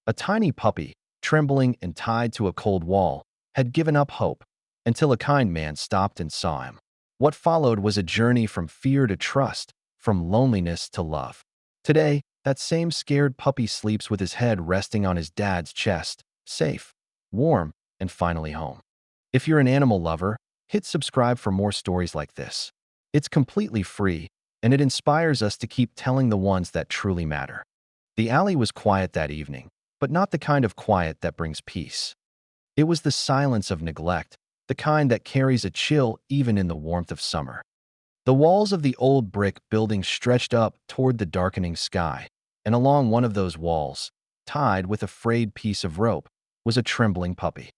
A tiny puppy, trembling and tied to a cold wall, had given up hope until a kind man stopped and saw him. What followed was a journey from fear to trust, from loneliness to love. Today, that same scared puppy sleeps with his head resting on his dad's chest, safe, warm, and finally home. If you're an animal lover, hit subscribe for more stories like this. It's completely free, and it inspires us to keep telling the ones that truly matter. The alley was quiet that evening, but not the kind of quiet that brings peace. It was the silence of neglect, the kind that carries a chill even in the warmth of summer. The walls of the old brick building stretched up toward the darkening sky, and along one of those walls, tied with a frayed piece of rope, was a trembling puppy.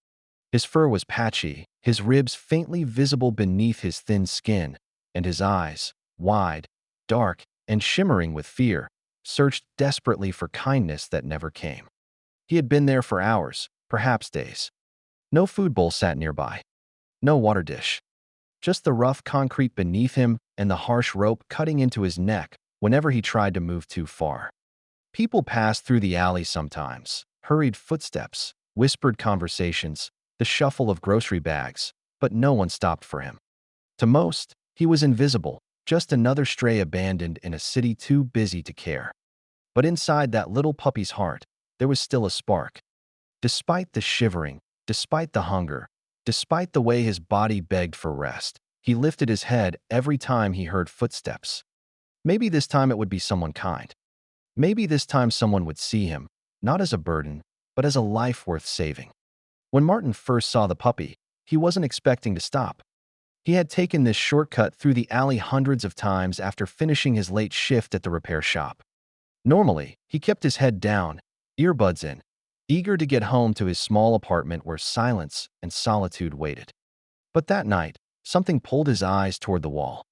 His fur was patchy, his ribs faintly visible beneath his thin skin, and his eyes, wide, dark, and shimmering with fear, searched desperately for kindness that never came. He had been there for hours, perhaps days. No food bowl sat nearby. No water dish. Just the rough concrete beneath him and the harsh rope cutting into his neck whenever he tried to move too far. People passed through the alley sometimes, hurried footsteps, whispered conversations, the shuffle of grocery bags, but no one stopped for him. To most, he was invisible, just another stray abandoned in a city too busy to care. But inside that little puppy's heart, there was still a spark. Despite the shivering, despite the hunger, despite the way his body begged for rest, he lifted his head every time he heard footsteps. Maybe this time it would be someone kind. Maybe this time someone would see him, not as a burden, but as a life worth saving. When Martin first saw the puppy, he wasn't expecting to stop. He had taken this shortcut through the alley hundreds of times after finishing his late shift at the repair shop. Normally, he kept his head down, earbuds in, eager to get home to his small apartment where silence and solitude waited. But that night, something pulled his eyes toward the wall.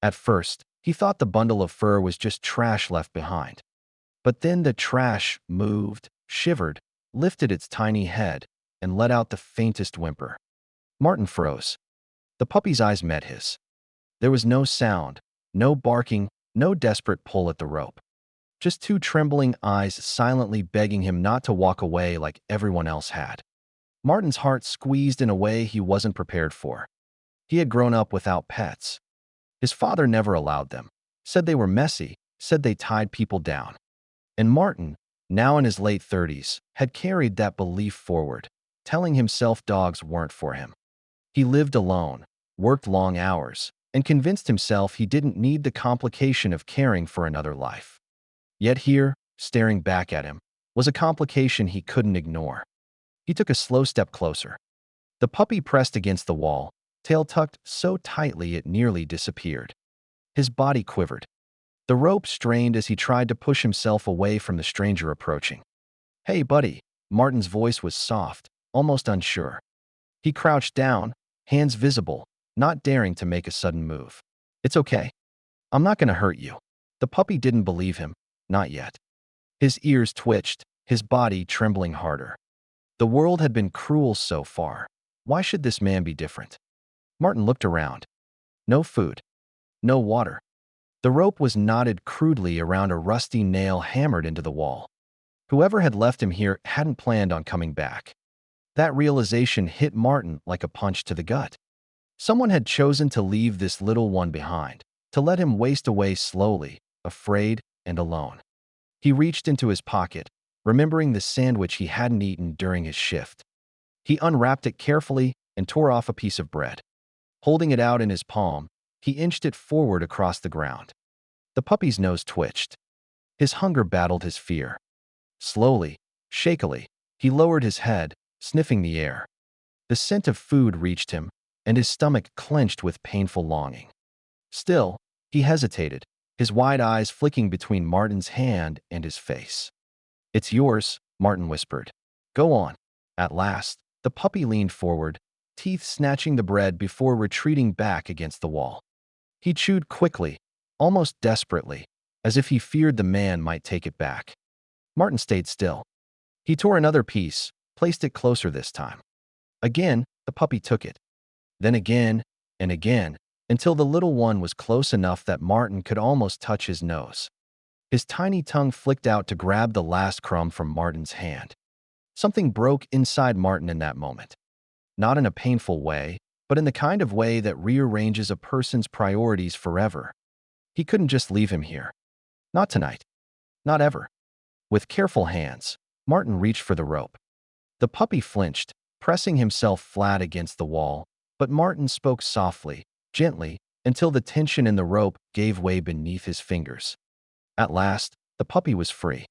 At first, he thought the bundle of fur was just trash left behind. But then the trash moved, shivered, lifted its tiny head, and let out the faintest whimper. Martin froze. The puppy's eyes met his. There was no sound, no barking, no desperate pull at the rope. Just two trembling eyes silently begging him not to walk away like everyone else had. Martin's heart squeezed in a way he wasn't prepared for. He had grown up without pets. His father never allowed them, said they were messy, said they tied people down. And Martin, now in his late 30s, had carried that belief forward, telling himself dogs weren't for him. He lived alone, worked long hours, and convinced himself he didn't need the complication of caring for another life. Yet here, staring back at him, was a complication he couldn't ignore. He took a slow step closer. The puppy pressed against the wall, tail tucked so tightly it nearly disappeared. His body quivered. The rope strained as he tried to push himself away from the stranger approaching. "Hey, buddy," Martin's voice was soft, almost unsure. He crouched down, hands visible, not daring to make a sudden move. "It's okay. I'm not going to hurt you." The puppy didn't believe him, not yet. His ears twitched, his body trembling harder. The world had been cruel so far. Why should this man be different? Martin looked around. No food. No water. The rope was knotted crudely around a rusty nail hammered into the wall. Whoever had left him here hadn't planned on coming back. That realization hit Martin like a punch to the gut. Someone had chosen to leave this little one behind, to let him waste away slowly, afraid and alone. He reached into his pocket, remembering the sandwich he hadn't eaten during his shift. He unwrapped it carefully and tore off a piece of bread. Holding it out in his palm, he inched it forward across the ground. The puppy's nose twitched. His hunger battled his fear. Slowly, shakily, he lowered his head, sniffing the air. The scent of food reached him, and his stomach clenched with painful longing. Still, he hesitated, his wide eyes flicking between Martin's hand and his face. "It's yours," Martin whispered. "Go on." At last, the puppy leaned forward, teeth snatching the bread before retreating back against the wall. He chewed quickly, almost desperately, as if he feared the man might take it back. Martin stayed still. He tore another piece, placed it closer this time. Again, the puppy took it. Then again, and again, until the little one was close enough that Martin could almost touch his nose. His tiny tongue flicked out to grab the last crumb from Martin's hand. Something broke inside Martin in that moment. Not in a painful way, but in the kind of way that rearranges a person's priorities forever. He couldn't just leave him here. Not tonight. Not ever. With careful hands, Martin reached for the rope. The puppy flinched, pressing himself flat against the wall, but Martin spoke softly, gently, until the tension in the rope gave way beneath his fingers. At last, the puppy was free.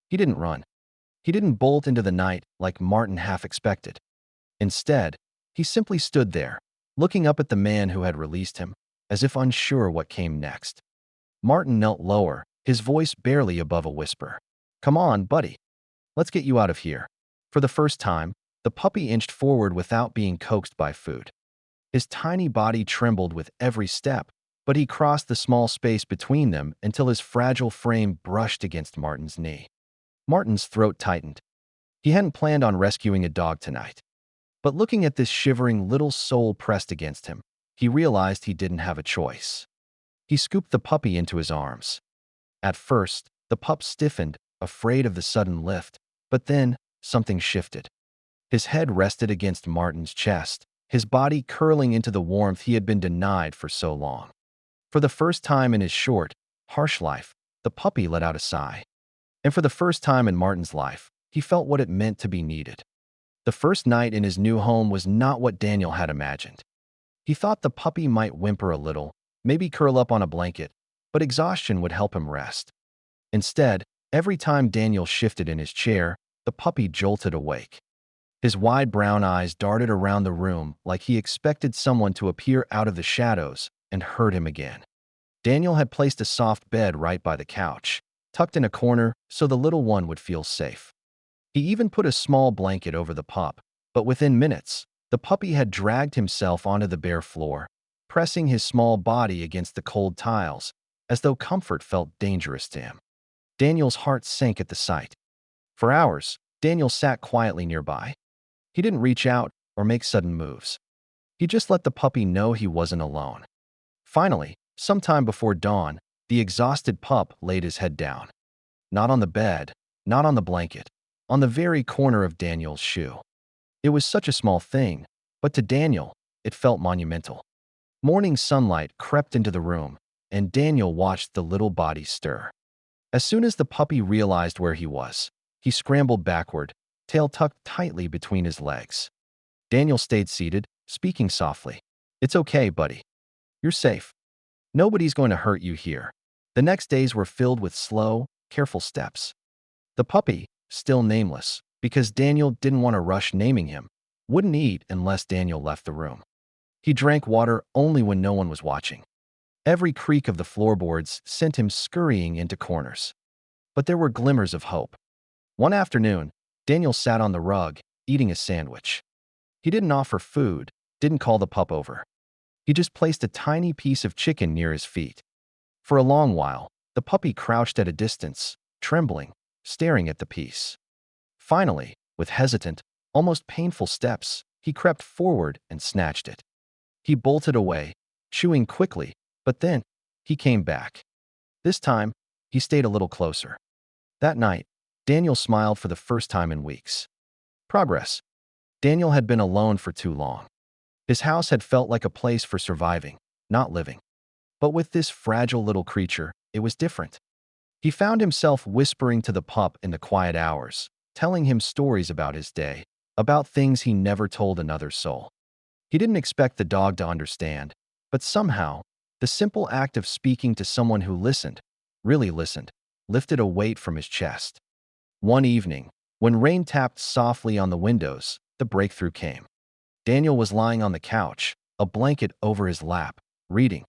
He didn't run. He didn't bolt into the night like Martin half expected. Instead, he simply stood there, looking up at the man who had released him, as if unsure what came next. Martin knelt lower, his voice barely above a whisper. "Come on, buddy. Let's get you out of here." For the first time, the puppy inched forward without being coaxed by food. His tiny body trembled with every step, but he crossed the small space between them until his fragile frame brushed against Martin's knee. Martin's throat tightened. He hadn't planned on rescuing a dog tonight. But looking at this shivering little soul pressed against him, he realized he didn't have a choice. He scooped the puppy into his arms. At first, the pup stiffened, afraid of the sudden lift, but then something shifted. His head rested against Martin's chest, his body curling into the warmth he had been denied for so long. For the first time in his short, harsh life, the puppy let out a sigh. And for the first time in Martin's life, he felt what it meant to be needed. The first night in his new home was not what Daniel had imagined. He thought the puppy might whimper a little, maybe curl up on a blanket, but exhaustion would help him rest. Instead, every time Daniel shifted in his chair, the puppy jolted awake. His wide brown eyes darted around the room like he expected someone to appear out of the shadows and hurt him again. Daniel had placed a soft bed right by the couch, tucked in a corner so the little one would feel safe. He even put a small blanket over the pup, but within minutes, the puppy had dragged himself onto the bare floor, pressing his small body against the cold tiles, as though comfort felt dangerous to him. Daniel's heart sank at the sight. For hours, Daniel sat quietly nearby. He didn't reach out or make sudden moves. He just let the puppy know he wasn't alone. Finally, sometime before dawn, the exhausted pup laid his head down. Not on the bed, not on the blanket, on the very corner of Daniel's shoe. It was such a small thing, but to Daniel, it felt monumental. Morning sunlight crept into the room, and Daniel watched the little body stir. As soon as the puppy realized where he was, he scrambled backward, tail tucked tightly between his legs. Daniel stayed seated, speaking softly. "It's okay, buddy. You're safe. Nobody's going to hurt you here." The next days were filled with slow, careful steps. The puppy, still nameless, because Daniel didn't want to rush naming him, wouldn't eat unless Daniel left the room. He drank water only when no one was watching. Every creak of the floorboards sent him scurrying into corners. But there were glimmers of hope. One afternoon, Daniel sat on the rug, eating a sandwich. He didn't offer food, didn't call the pup over. He just placed a tiny piece of chicken near his feet. For a long while, the puppy crouched at a distance, trembling, staring at the piece. Finally, with hesitant, almost painful steps, he crept forward and snatched it. He bolted away, chewing quickly, but then he came back. This time, he stayed a little closer. That night, Daniel smiled for the first time in weeks. Progress. Daniel had been alone for too long. His house had felt like a place for surviving, not living. But with this fragile little creature, it was different. He found himself whispering to the pup in the quiet hours, telling him stories about his day, about things he never told another soul. He didn't expect the dog to understand, but somehow, the simple act of speaking to someone who listened, really listened, lifted a weight from his chest. One evening, when rain tapped softly on the windows, the breakthrough came. Daniel was lying on the couch, a blanket over his lap, reading.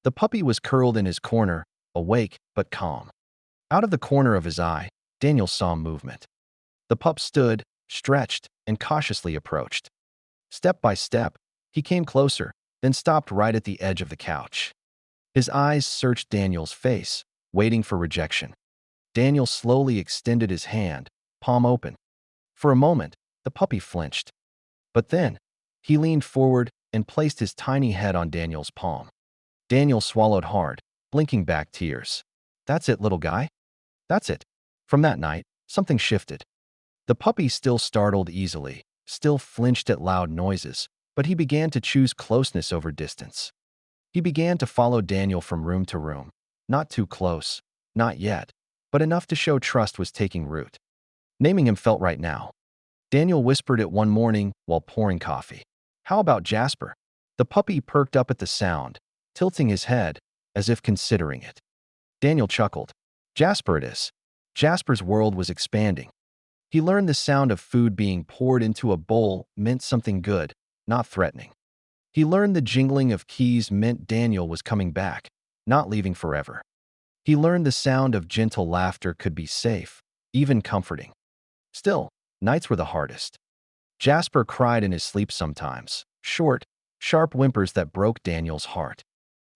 The puppy was curled in his corner, awake but calm. Out of the corner of his eye, Daniel saw movement. The pup stood, stretched, and cautiously approached. Step by step, he came closer, then stopped right at the edge of the couch. His eyes searched Daniel's face, waiting for rejection. Daniel slowly extended his hand, palm open. For a moment, the puppy flinched. But then, he leaned forward and placed his tiny head on Daniel's palm. Daniel swallowed hard, blinking back tears. "That's it, little guy. That's it. From that night, something shifted. The puppy still startled easily, still flinched at loud noises, but he began to choose closeness over distance. He began to follow Daniel from room to room. Not too close, not yet, but enough to show trust was taking root. Naming him felt right now. Daniel whispered it one morning while pouring coffee. "How about Jasper?" The puppy perked up at the sound, tilting his head as if considering it. Daniel chuckled. "Jasper it is." Jasper's world was expanding. He learned the sound of food being poured into a bowl meant something good, not threatening. He learned the jingling of keys meant Daniel was coming back, not leaving forever. He learned the sound of gentle laughter could be safe, even comforting. Still, nights were the hardest. Jasper cried in his sleep sometimes, short, sharp whimpers that broke Daniel's heart.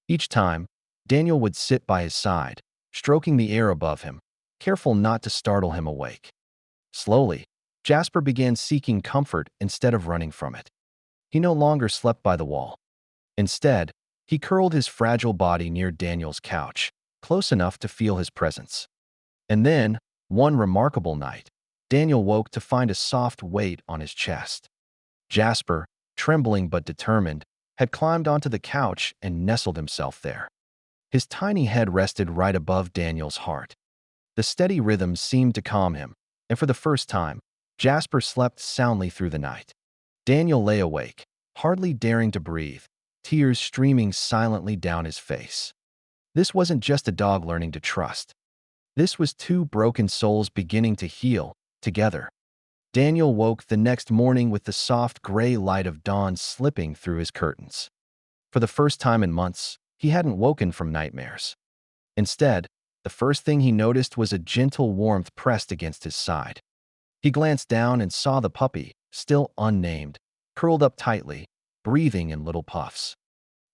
Each time, Daniel would sit by his side, stroking the air above him, careful not to startle him awake. Slowly, Jasper began seeking comfort instead of running from it. He no longer slept by the wall. Instead, he curled his fragile body near Daniel's couch, close enough to feel his presence. And then, one remarkable night, Daniel woke to find a soft weight on his chest. Jasper, trembling but determined, had climbed onto the couch and nestled himself there. His tiny head rested right above Daniel's heart. The steady rhythm seemed to calm him, and for the first time, Jasper slept soundly through the night. Daniel lay awake, hardly daring to breathe, tears streaming silently down his face. This wasn't just a dog learning to trust. This was two broken souls beginning to heal, together. Daniel woke the next morning with the soft gray light of dawn slipping through his curtains. For the first time in months, he hadn't woken from nightmares. Instead, the first thing he noticed was a gentle warmth pressed against his side. He glanced down and saw the puppy, still unnamed, curled up tightly, breathing in little puffs.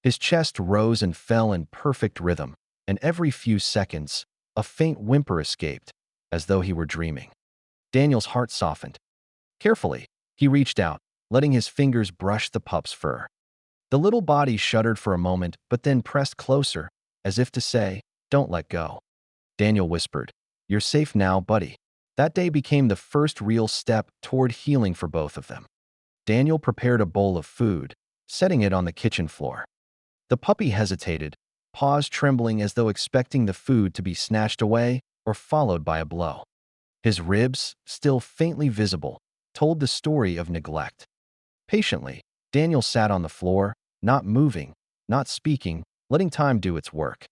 His chest rose and fell in perfect rhythm, and every few seconds, a faint whimper escaped, as though he were dreaming. Daniel's heart softened. Carefully, he reached out, letting his fingers brush the pup's fur. The little body shuddered for a moment, but then pressed closer, as if to say, "Don't let go." Daniel whispered, "You're safe now, buddy." That day became the first real step toward healing for both of them. Daniel prepared a bowl of food, setting it on the kitchen floor. The puppy hesitated, paused trembling as though expecting the food to be snatched away or followed by a blow. His ribs, still faintly visible, told the story of neglect. Patiently, Daniel sat on the floor, not moving, not speaking, letting time do its work.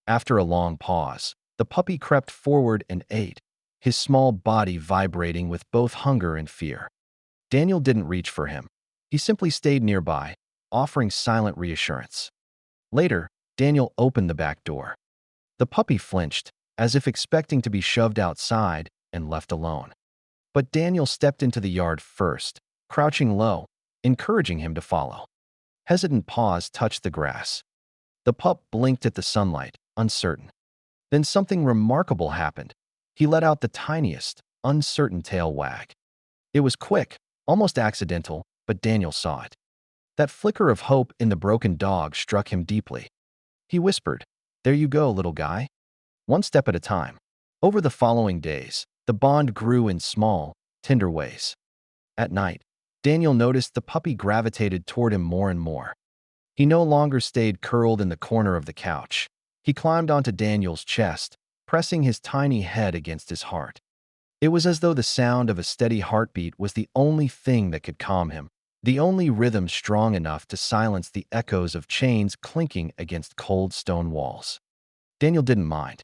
After a long pause, the puppy crept forward and ate, his small body vibrating with both hunger and fear. Daniel didn't reach for him. He simply stayed nearby, offering silent reassurance. Later, Daniel opened the back door. The puppy flinched, as if expecting to be shoved outside and left alone. But Daniel stepped into the yard first, crouching low, encouraging him to follow. Hesitant paws touched the grass. The pup blinked at the sunlight, uncertain. Then something remarkable happened. He let out the tiniest, uncertain tail wag. It was quick, almost accidental, but Daniel saw it. That flicker of hope in the broken dog struck him deeply. He whispered, "There you go, little guy." One step at a time. Over the following days, the bond grew in small, tender ways. At night, Daniel noticed the puppy gravitated toward him more and more. He no longer stayed curled in the corner of the couch. He climbed onto Daniel's chest, pressing his tiny head against his heart. It was as though the sound of a steady heartbeat was the only thing that could calm him, the only rhythm strong enough to silence the echoes of chains clinking against cold stone walls. Daniel didn't mind.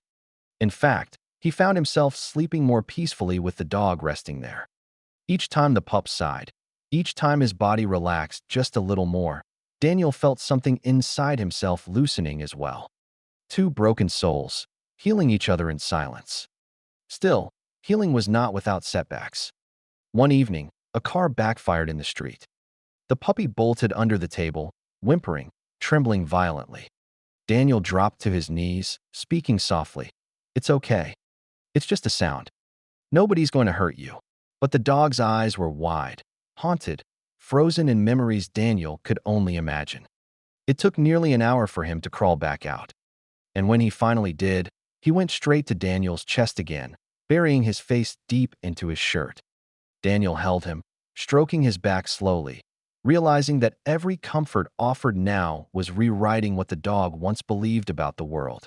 In fact, he found himself sleeping more peacefully with the dog resting there. Each time the pup sighed, each time his body relaxed just a little more, Daniel felt something inside himself loosening as well. Two broken souls, healing each other in silence. Still, healing was not without setbacks. One evening, a car backfired in the street. The puppy bolted under the table, whimpering, trembling violently. Daniel dropped to his knees, speaking softly. "It's okay. It's just a sound. Nobody's going to hurt you." But the dog's eyes were wide, haunted, frozen in memories Daniel could only imagine. It took nearly an hour for him to crawl back out. And when he finally did, He went straight to Daniel's chest again, burying his face deep into his shirt. Daniel held him, stroking his back slowly, realizing that every comfort offered now was rewriting what the dog once believed about the world.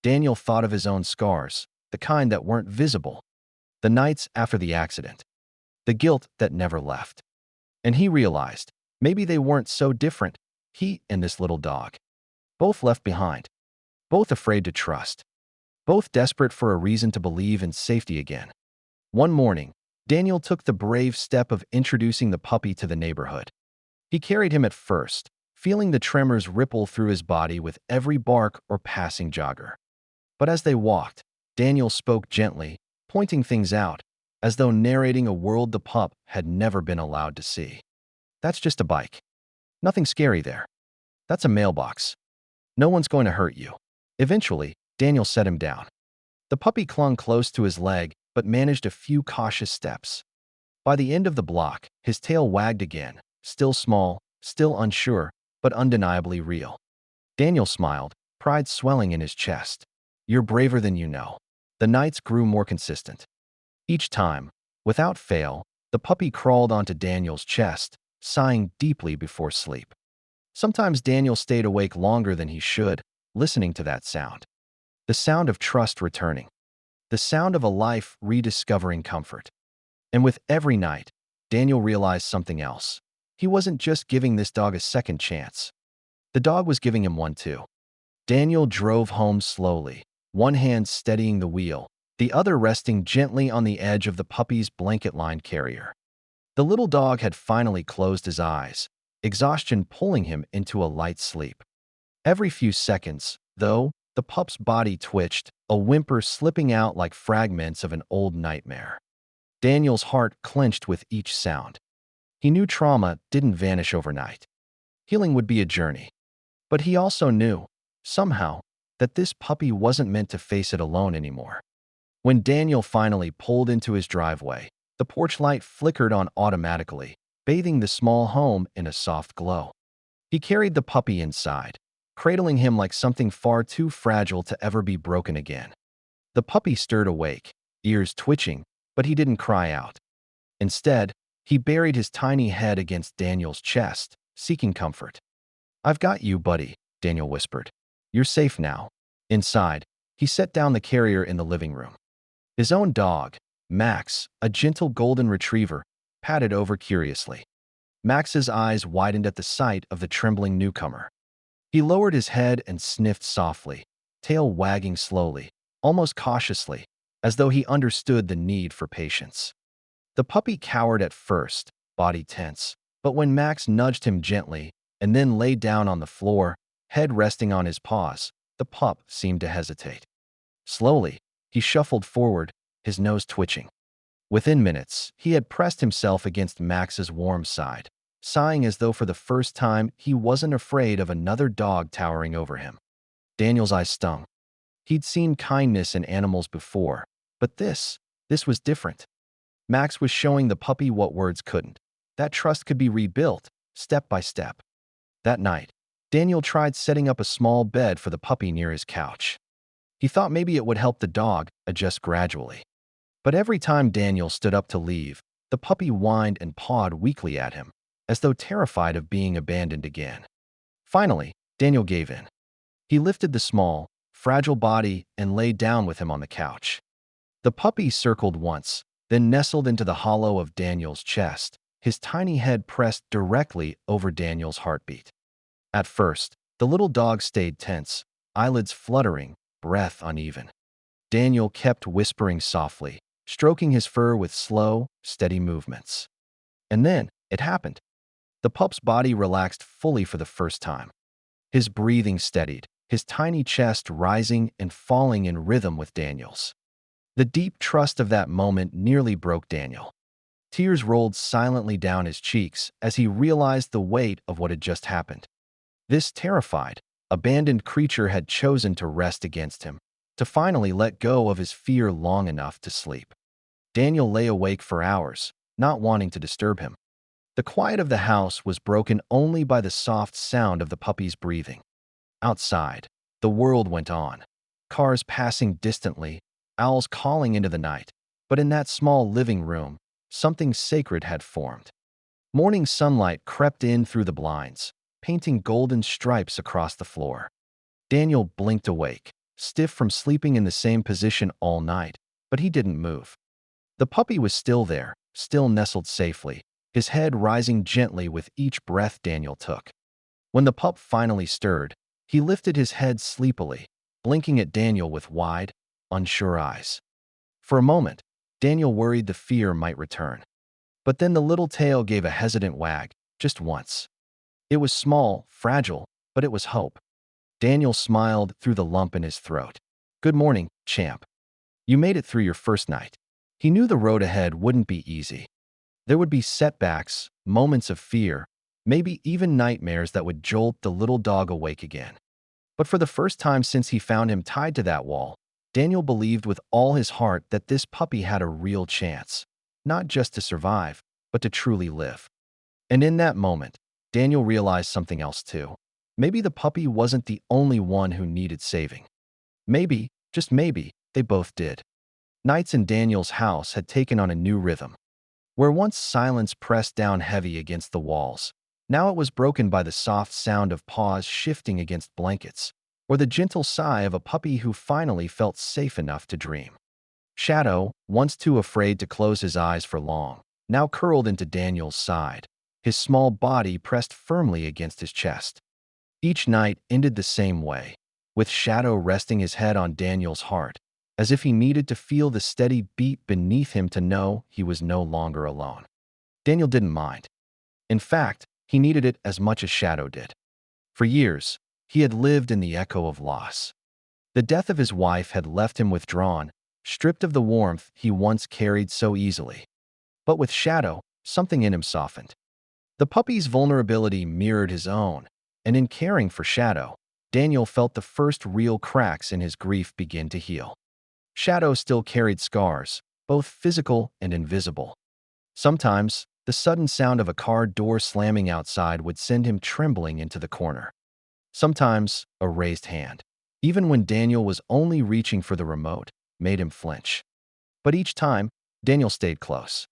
Daniel thought of his own scars, the kind that weren't visible, the nights after the accident, the guilt that never left. And he realized, maybe they weren't so different, he and this little dog. Both left behind, both afraid to trust, both desperate for a reason to believe in safety again. One morning, Daniel took the brave step of introducing the puppy to the neighborhood. He carried him at first, feeling the tremors ripple through his body with every bark or passing jogger. But as they walked, Daniel spoke gently, pointing things out, as though narrating a world the pup had never been allowed to see. That's just a bike. Nothing scary there. That's a mailbox. No one's going to hurt you. Eventually, Daniel set him down. The puppy clung close to his leg, but managed a few cautious steps. By the end of the block, his tail wagged again, still small, still unsure, but undeniably real. Daniel smiled, pride swelling in his chest. You're braver than you know. The nights grew more consistent. Each time, without fail, the puppy crawled onto Daniel's chest, sighing deeply before sleep. Sometimes Daniel stayed awake longer than he should, listening to that sound. The sound of trust returning. The sound of a life rediscovering comfort. And with every night, Daniel realized something else. He wasn't just giving this dog a second chance. The dog was giving him one too. Daniel drove home slowly, one hand steadying the wheel, the other resting gently on the edge of the puppy's blanket-lined carrier. The little dog had finally closed his eyes, exhaustion pulling him into a light sleep. Every few seconds, though, the pup's body twitched, a whimper slipping out like fragments of an old nightmare. Daniel's heart clenched with each sound. He knew trauma didn't vanish overnight. Healing would be a journey. But he also knew, somehow, that this puppy wasn't meant to face it alone anymore. When Daniel finally pulled into his driveway, the porch light flickered on automatically, bathing the small home in a soft glow. He carried the puppy inside, cradling him like something far too fragile to ever be broken again. The puppy stirred awake, ears twitching, but he didn't cry out. Instead, he buried his tiny head against Daniel's chest, seeking comfort. "I've got you, buddy," Daniel whispered. "You're safe now." Inside, he set down the carrier in the living room. His own dog, Max, a gentle golden retriever, patted over curiously. Max's eyes widened at the sight of the trembling newcomer. He lowered his head and sniffed softly, tail wagging slowly, almost cautiously, as though he understood the need for patience. The puppy cowered at first, body tense, but when Max nudged him gently and then lay down on the floor, head resting on his paws, the pup seemed to hesitate. Slowly, he shuffled forward, his nose twitching. Within minutes, he had pressed himself against Max's warm side, sighing as though for the first time he wasn't afraid of another dog towering over him. Daniel's eyes stung. He'd seen kindness in animals before, but this was different. Max was showing the puppy what words couldn't. That trust could be rebuilt, step by step. That night, Daniel tried setting up a small bed for the puppy near his couch. He thought maybe it would help the dog adjust gradually. But every time Daniel stood up to leave, the puppy whined and pawed weakly at him, as though terrified of being abandoned again. Finally, Daniel gave in. He lifted the small, fragile body and lay down with him on the couch. The puppy circled once, then nestled into the hollow of Daniel's chest, his tiny head pressed directly over Daniel's heartbeat. At first, the little dog stayed tense, eyelids fluttering, breath uneven. Daniel kept whispering softly, stroking his fur with slow, steady movements. And then, it happened. The pup's body relaxed fully for the first time. His breathing steadied, his tiny chest rising and falling in rhythm with Daniel's. The deep trust of that moment nearly broke Daniel. Tears rolled silently down his cheeks as he realized the weight of what had just happened. This terrified, abandoned creature had chosen to rest against him, to finally let go of his fear long enough to sleep. Daniel lay awake for hours, not wanting to disturb him. The quiet of the house was broken only by the soft sound of the puppy's breathing. Outside, the world went on. cars passing distantly, owls calling into the night. But in that small living room, something sacred had formed. Morning sunlight crept in through the blinds, painting golden stripes across the floor. Daniel blinked awake, stiff from sleeping in the same position all night, but he didn't move. The puppy was still there, still nestled safely, his head rising gently with each breath Daniel took. When the pup finally stirred, he lifted his head sleepily, blinking at Daniel with wide, unsure eyes. For a moment, Daniel worried the fear might return. But then the little tail gave a hesitant wag, just once. It was small, fragile, but it was hope. Daniel smiled through the lump in his throat. "Good morning, champ. You made it through your first night." He knew the road ahead wouldn't be easy. There would be setbacks, moments of fear, maybe even nightmares that would jolt the little dog awake again. But for the first time since he found him tied to that wall, Daniel believed with all his heart that this puppy had a real chance, not just to survive, but to truly live. And in that moment, Daniel realized something else too. Maybe the puppy wasn't the only one who needed saving. Maybe, just maybe, they both did. Nights in Daniel's house had taken on a new rhythm. Where once silence pressed down heavy against the walls, now it was broken by the soft sound of paws shifting against blankets, or the gentle sigh of a puppy who finally felt safe enough to dream. Shadow, once too afraid to close his eyes for long, now curled into Daniel's side, his small body pressed firmly against his chest. Each night ended the same way, with Shadow resting his head on Daniel's heart, as if he needed to feel the steady beat beneath him to know he was no longer alone. Daniel didn't mind. In fact, he needed it as much as Shadow did. For years, he had lived in the echo of loss. The death of his wife had left him withdrawn, stripped of the warmth he once carried so easily. But with Shadow, something in him softened. The puppy's vulnerability mirrored his own, and in caring for Shadow, Daniel felt the first real cracks in his grief begin to heal. Shadow still carried scars, both physical and invisible. Sometimes, the sudden sound of a car door slamming outside would send him trembling into the corner. Sometimes, a raised hand, even when Daniel was only reaching for the remote, made him flinch. But each time, Daniel stayed close.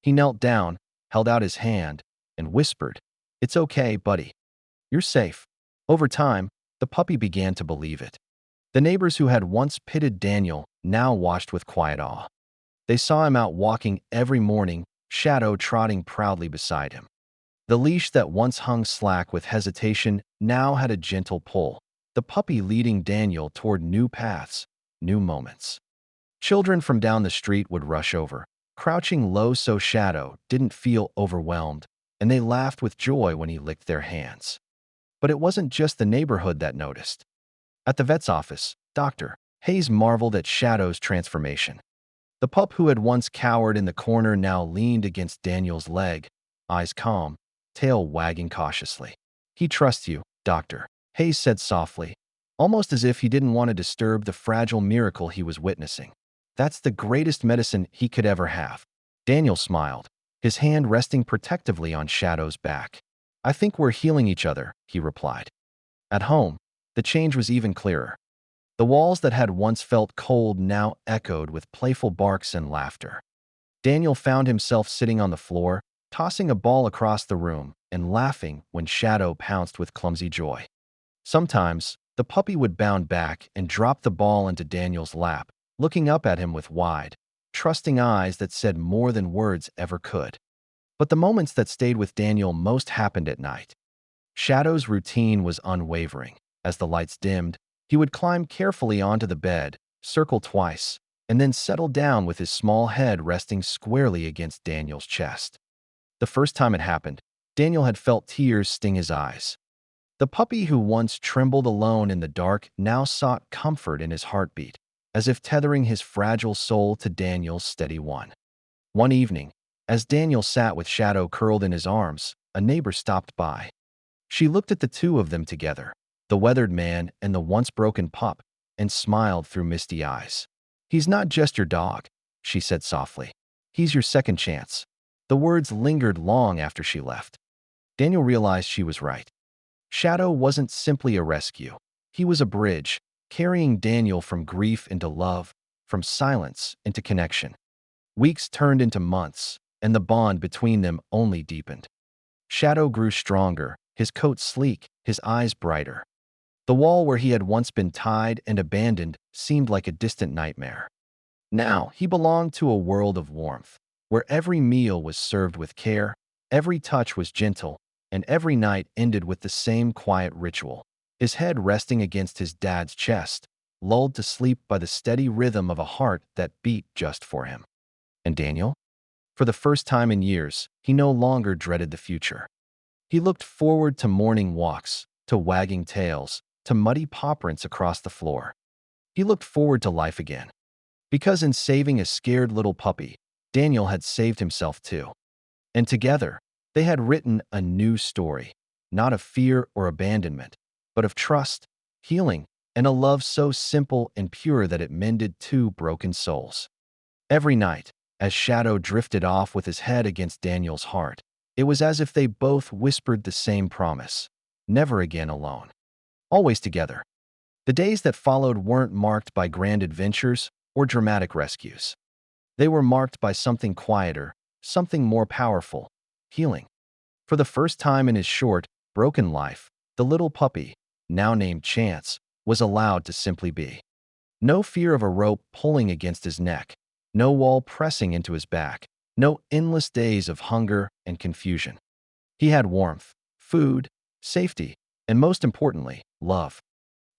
He knelt down, held out his hand, and whispered, "It's okay, buddy. You're safe." Over time, the puppy began to believe it. The neighbors who had once pitied Daniel now watched with quiet awe. They saw him out walking every morning, Shadow trotting proudly beside him. The leash that once hung slack with hesitation now had a gentle pull, the puppy leading Daniel toward new paths, new moments. Children from down the street would rush over, crouching low so Shadow didn't feel overwhelmed, and they laughed with joy when he licked their hands. But it wasn't just the neighborhood that noticed. At the vet's office, Dr. Hayes marveled at Shadow's transformation. The pup who had once cowered in the corner now leaned against Daniel's leg, eyes calm, tail wagging cautiously. "He trusts you, Doctor," Hayes said softly, almost as if he didn't want to disturb the fragile miracle he was witnessing. "That's the greatest medicine he could ever have." Daniel smiled, his hand resting protectively on Shadow's back. "I think we're healing each other," he replied. At home, the change was even clearer. The walls that had once felt cold now echoed with playful barks and laughter. Daniel found himself sitting on the floor, tossing a ball across the room and laughing when Shadow pounced with clumsy joy. Sometimes, the puppy would bound back and drop the ball into Daniel's lap, looking up at him with wide, trusting eyes that said more than words ever could. But the moments that stayed with Daniel most happened at night. Shadow's routine was unwavering. As the lights dimmed, he would climb carefully onto the bed, circle twice, and then settle down with his small head resting squarely against Daniel's chest. The first time it happened, Daniel had felt tears sting his eyes. The puppy who once trembled alone in the dark now sought comfort in his heartbeat, as if tethering his fragile soul to Daniel's steady one. One evening, as Daniel sat with Shadow curled in his arms, a neighbor stopped by. She looked at the two of them together, the weathered man and the once broken pup, and smiled through misty eyes. "He's not just your dog," she said softly. "He's your second chance." The words lingered long after she left. Daniel realized she was right. Shadow wasn't simply a rescue. He was a bridge, carrying Daniel from grief into love, from silence into connection. Weeks turned into months, and the bond between them only deepened. Shadow grew stronger, his coat sleek, his eyes brighter. The wall where he had once been tied and abandoned seemed like a distant nightmare. Now he belonged to a world of warmth, where every meal was served with care, every touch was gentle, and every night ended with the same quiet ritual. His head resting against his dad's chest, lulled to sleep by the steady rhythm of a heart that beat just for him. And Daniel? For the first time in years, he no longer dreaded the future. He looked forward to morning walks, to wagging tails, to muddy paw prints across the floor. He looked forward to life again. Because in saving a scared little puppy, Daniel had saved himself too. And together, they had written a new story, not of fear or abandonment, but of trust, healing, and a love so simple and pure that it mended two broken souls. Every night, as Shadow drifted off with his head against Daniel's heart, it was as if they both whispered the same promise: never again alone. Always together. The days that followed weren't marked by grand adventures or dramatic rescues. They were marked by something quieter, something more powerful: healing. For the first time in his short, broken life, the little puppy, now named Chance, was allowed to simply be. No fear of a rope pulling against his neck, no wall pressing into his back, no endless days of hunger and confusion. He had warmth, food, safety, and most importantly, love.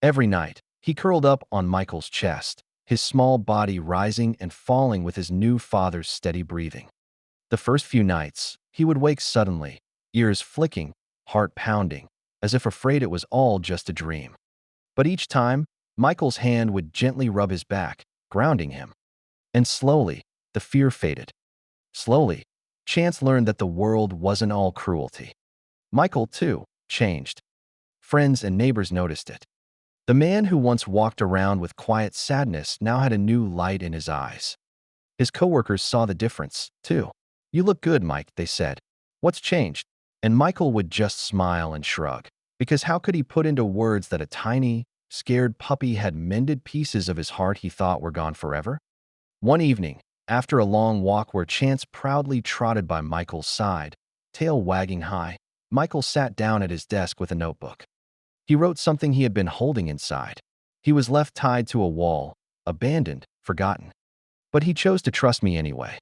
Every night, he curled up on Michael's chest, his small body rising and falling with his new father's steady breathing. The first few nights, he would wake suddenly, ears flicking, heart pounding, as if afraid it was all just a dream. But each time, Michael's hand would gently rub his back, grounding him. And slowly, the fear faded. Slowly, Chance learned that the world wasn't all cruelty. Michael, too, changed. Friends and neighbors noticed it. The man who once walked around with quiet sadness now had a new light in his eyes. His coworkers saw the difference, too. "You look good, Mike," they said. "What's changed?" And Michael would just smile and shrug, because how could he put into words that a tiny, scared puppy had mended pieces of his heart he thought were gone forever? One evening, after a long walk where Chance proudly trotted by Michael's side, tail wagging high, Michael sat down at his desk with a notebook. He wrote something he had been holding inside. He was left tied to a wall, abandoned, forgotten. But he chose to trust me anyway.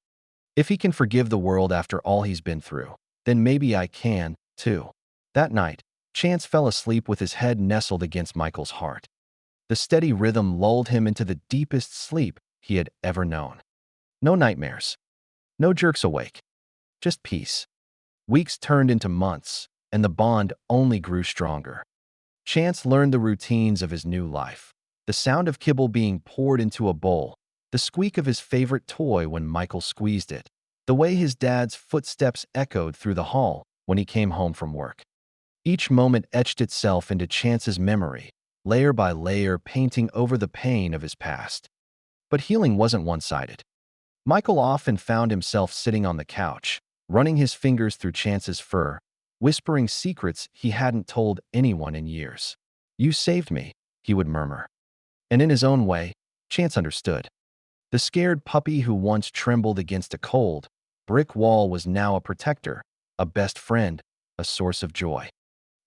If he can forgive the world after all he's been through, then maybe I can, too. That night, Chance fell asleep with his head nestled against Michael's heart. The steady rhythm lulled him into the deepest sleep he had ever known. No nightmares. No jerks awake. Just peace. Weeks turned into months, and the bond only grew stronger. Chance learned the routines of his new life. The sound of kibble being poured into a bowl, the squeak of his favorite toy when Michael squeezed it, the way his dad's footsteps echoed through the hall when he came home from work. Each moment etched itself into Chance's memory, layer by layer painting over the pain of his past. But healing wasn't one-sided. Michael often found himself sitting on the couch, running his fingers through Chance's fur, whispering secrets he hadn't told anyone in years. "You saved me," he would murmur. And in his own way, Chance understood. The scared puppy who once trembled against a cold, brick wall was now a protector, a best friend, a source of joy.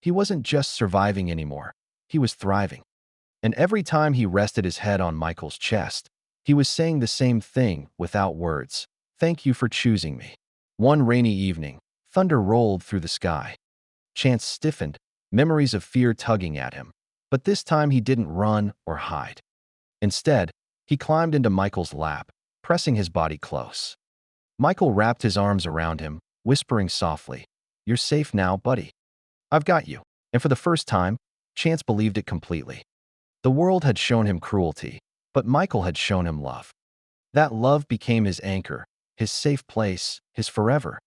He wasn't just surviving anymore, he was thriving. And every time he rested his head on Michael's chest, he was saying the same thing without words: "Thank you for choosing me." One rainy evening, thunder rolled through the sky. Chance stiffened, memories of fear tugging at him. But this time he didn't run or hide. Instead, he climbed into Michael's lap, pressing his body close. Michael wrapped his arms around him, whispering softly, "You're safe now, buddy. I've got you." And for the first time, Chance believed it completely. The world had shown him cruelty, but Michael had shown him love. That love became his anchor, his safe place, his forever.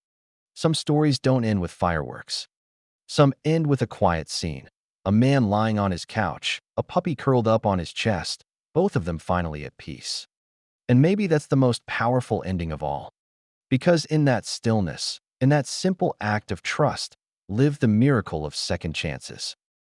Some stories don't end with fireworks. Some end with a quiet scene. A man lying on his couch, a puppy curled up on his chest, both of them finally at peace. And maybe that's the most powerful ending of all. Because in that stillness, in that simple act of trust, lived the miracle of second chances.